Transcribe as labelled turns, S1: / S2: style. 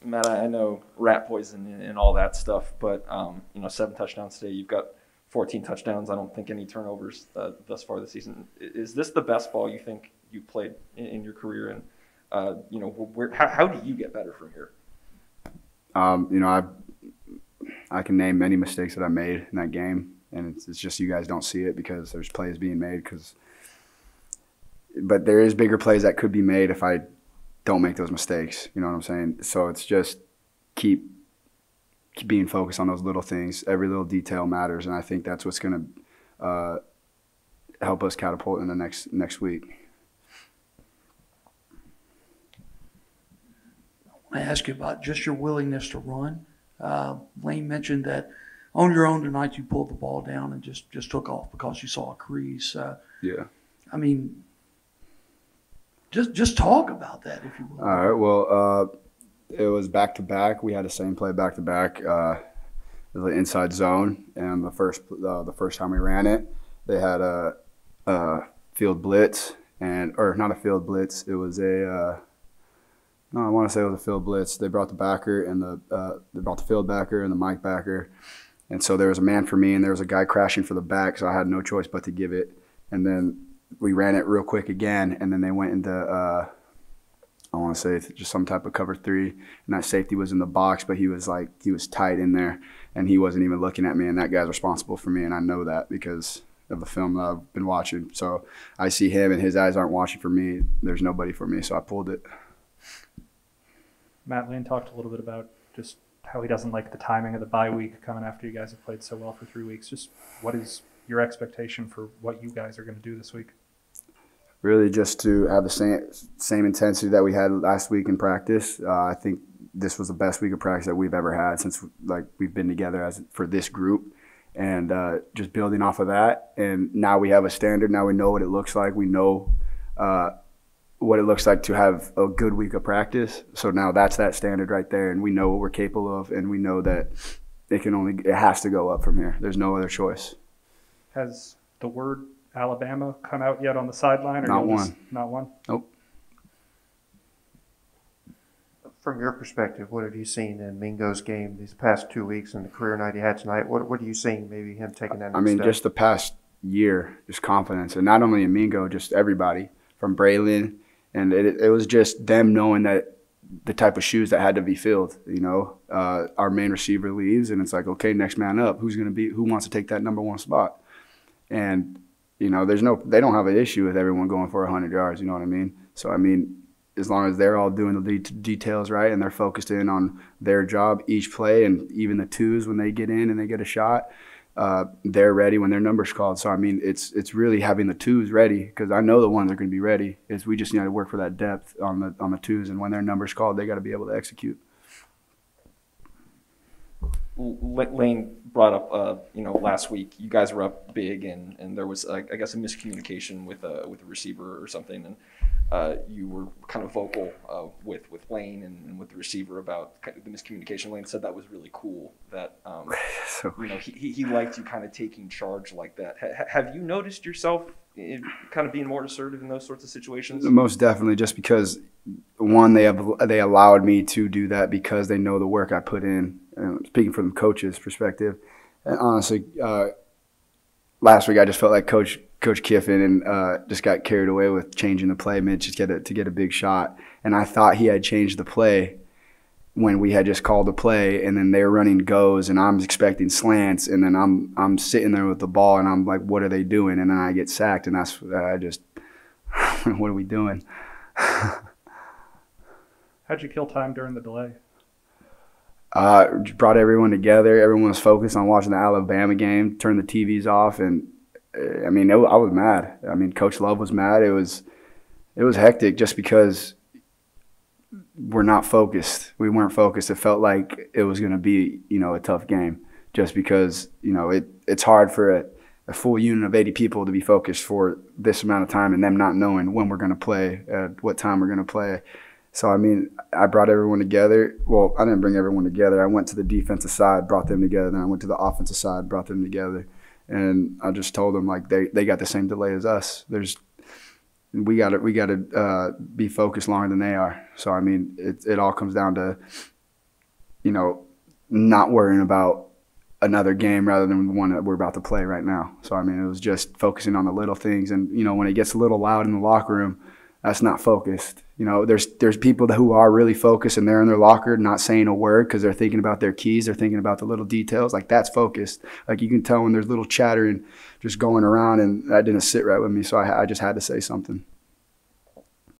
S1: Matt, I know rat poison and all that stuff, but 7 touchdowns today. You've got 14 touchdowns. I don't think any turnovers thus far this season. Is this the best ball you think you played in your career? And how do you get better from here?
S2: I can name many mistakes that I made in that game, and it's just you guys don't see it because there's plays being made. But there is bigger plays that could be made if I don't make those mistakes. You know what I'm saying? So it's just keep being focused on those little things. Every little detail matters, and I think that's what's going to help us catapult in the next week.
S3: I ask you about just your willingness to run. Lane mentioned that on your own tonight you pulled the ball down and just took off because you saw a crease.
S2: Yeah.
S3: I mean, just talk about that, if you will.
S2: All right. Well, it was back-to-back. We had the same play back-to-back. It was an inside zone, and the first time we ran it, they had a field blitz, or not a field blitz. It was I want to say it was a field blitz. They brought the backer and they brought the field backer and the Mike backer, and so there was a man for me, and there was a guy crashing for the back, so I had no choice but to give it. And then we ran it real quick again, and then they went into I want to say just some type of cover 3, and that safety was in the box, but he was tight in there, and he wasn't even looking at me, and that guy's responsible for me, and I know that because of the film that I've been watching. So I see him, and his eyes aren't watching for me. There's nobody for me, so I pulled it.
S4: Matt, Lane talked a little bit about just how he doesn't like the timing of the bye week coming after you guys have played so well for 3 weeks. Just what is your expectation for what you guys are going to do this week?
S2: Really just to have the same intensity that we had last week in practice. I think this was the best week of practice that we've ever had since we've been together for this group, and just building off of that. And now we have a standard. Now we know what it looks like. We know what it looks like to have a good week of practice. So now that's that standard right there, and we know what we're capable of, and we know that it has to go up from here. There's no other choice.
S4: Has the word Alabama come out yet on the sideline? Or
S2: not one.
S4: Not one?
S2: Nope.
S5: From your perspective, what have you seen in Mingo's game these past 2 weeks and the career night he had tonight? What are you seeing, maybe him taking that next step?
S2: Just the past year, just confidence, and not only in Mingo, just everybody from Braylon. And it was just them knowing that the type of shoes that had to be filled. Our main receiver leaves, and it's like, okay, next man up. Who wants to take that number 1 spot? And they don't have an issue with everyone going for 100 yards. You know what I mean? So as long as they're all doing the details right and they're focused in on their job each play, and even the twos when they get in and they get a shot, they're ready when their number's called. So it's really having the twos ready, because I know the ones are going to be ready. We just need to work for that depth on the twos, and when their number's called, they got to be able to execute.
S1: Lane brought up, last week you guys were up big, and there was, I guess, a miscommunication with a receiver or something, and you were kind of vocal with Lane and with the receiver about kind of the miscommunication. Lane said that was really cool, that he liked you kind of taking charge like that. Have you noticed yourself kind of being more assertive in those sorts of situations?
S2: Most definitely, just because one, they allowed me to do that because they know the work I put in. Speaking from the coach's perspective, and honestly, last week I just felt like Coach Kiffin and just got carried away with changing the play mid to get a big shot, and I thought he had changed the play when we had just called the play, and then they were running goes, and I'm expecting slants, and then I'm sitting there with the ball, and I'm like, what are they doing? And then I get sacked, and that's I just what are we doing?
S4: How'd you kill time during the delay?
S2: Brought everyone together. Everyone was focused on watching the Alabama game. Turned the TVs off, and I was mad. Coach Love was mad. It was hectic just because we're not focused. We weren't focused. It felt like it was going to be a tough game, just because it's hard for a full unit of 80 people to be focused for this amount of time, and them not knowing when we're going to play, at what time we're going to play. So, I brought everyone together. Well, I didn't bring everyone together. I went to the defensive side, brought them together. Then I went to the offensive side, brought them together. And I just told them, they got the same delay as us. We got to be focused longer than they are. So, it all comes down to you know, not worrying about another game rather than the one that we're about to play right now. So, I mean, it was just focusing on the little things. And, you know, when it gets a little loud in the locker room, that's not focused. You know, there's people who are really focused and they're in their locker not saying a word because they're thinking about their keys. They're thinking about the little details. Like, that's focused. Like, you can tell when there's little chatter and just going around, and that didn't sit right with me. So I just had to say something.